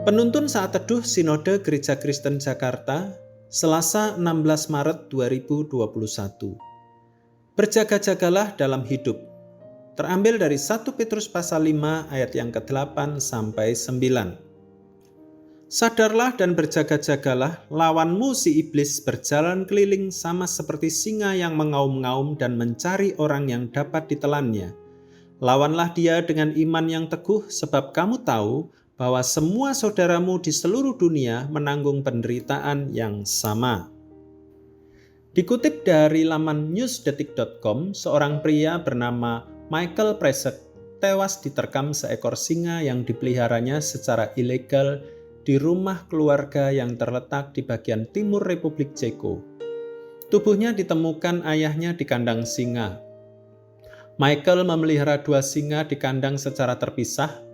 Penuntun Saat Teduh Sinode Gereja Kristen Jakarta, Selasa 16 Maret 2021. Berjaga-jagalah dalam hidup. Terambil dari 1 Petrus pasal 5 ayat yang ke-8 sampai 9. Sadarlah dan berjaga-jagalah, lawanmu si iblis berjalan keliling sama seperti singa yang mengaum-ngaum dan mencari orang yang dapat ditelannya. Lawanlah dia dengan iman yang teguh, sebab kamu tahu bahwa semua saudaramu di seluruh dunia menanggung penderitaan yang sama. Dikutip dari laman newsdetik.com, seorang pria bernama Michael Presek tewas diterkam seekor singa yang dipeliharanya secara ilegal di rumah keluarga yang terletak di bagian timur Republik Ceko. Tubuhnya ditemukan ayahnya di kandang singa. Michael memelihara 2 singa di kandang secara terpisah.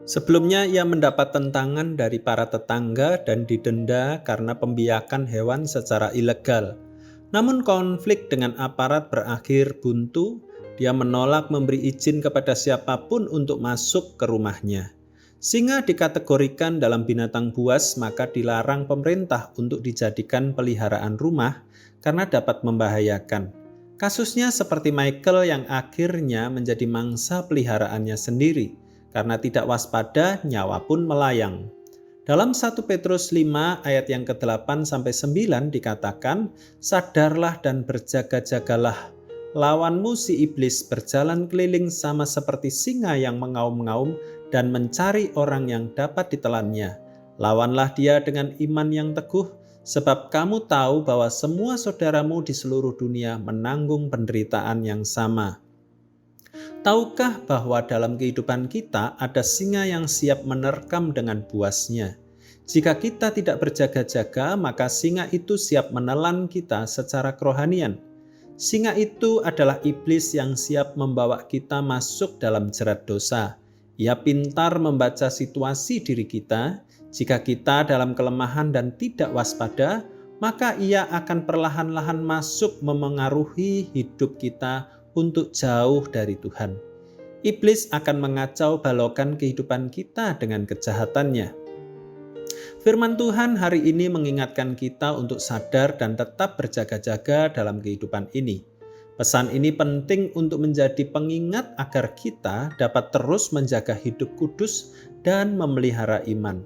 Sebelumnya ia mendapat tentangan dari para tetangga dan didenda karena pembiakan hewan secara ilegal. Namun konflik dengan aparat berakhir buntu. Dia menolak memberi izin kepada siapapun untuk masuk ke rumahnya. Singa dikategorikan dalam binatang buas, maka dilarang pemerintah untuk dijadikan peliharaan rumah karena dapat membahayakan. Kasusnya seperti Michael yang akhirnya menjadi mangsa peliharaannya sendiri. Karena tidak waspada, nyawa pun melayang. Dalam 1 Petrus 5 ayat yang ke-8 sampai 9 dikatakan, sadarlah dan berjaga-jagalah. Lawanmu si iblis berjalan keliling sama seperti singa yang mengaum-ngaum dan mencari orang yang dapat ditelannya. Lawanlah dia dengan iman yang teguh, sebab kamu tahu bahwa semua saudaramu di seluruh dunia menanggung penderitaan yang sama. Tahukah bahwa dalam kehidupan kita ada singa yang siap menerkam dengan buasnya? Jika kita tidak berjaga-jaga, maka singa itu siap menelan kita secara kerohanian. Singa itu adalah iblis yang siap membawa kita masuk dalam jerat dosa. Ia pintar membaca situasi diri kita. Jika kita dalam kelemahan dan tidak waspada, maka ia akan perlahan-lahan masuk memengaruhi hidup kita untuk jauh dari Tuhan. Iblis akan mengacau balaukan kehidupan kita dengan kejahatannya. Firman Tuhan hari ini mengingatkan kita untuk sadar dan tetap berjaga-jaga dalam kehidupan ini. Pesan ini penting untuk menjadi pengingat agar kita dapat terus menjaga hidup kudus dan memelihara iman.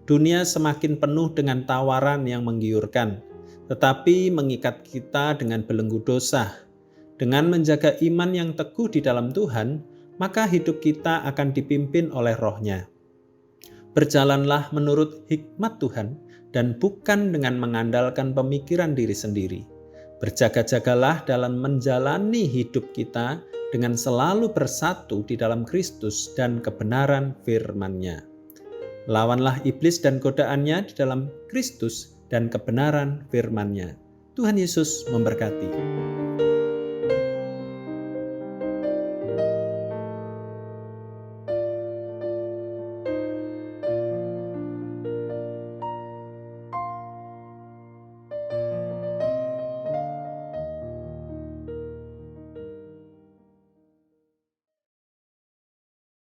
Dunia semakin penuh dengan tawaran yang menggiurkan, tetapi mengikat kita dengan belenggu dosa. Dengan menjaga iman yang teguh di dalam Tuhan, maka hidup kita akan dipimpin oleh Roh-Nya. Berjalanlah menurut hikmat Tuhan dan bukan dengan mengandalkan pemikiran diri sendiri. Berjaga-jagalah dalam menjalani hidup kita dengan selalu bersatu di dalam Kristus dan kebenaran firman-Nya. Lawanlah iblis dan godaannya di dalam Kristus dan kebenaran firman-Nya. Tuhan Yesus memberkati.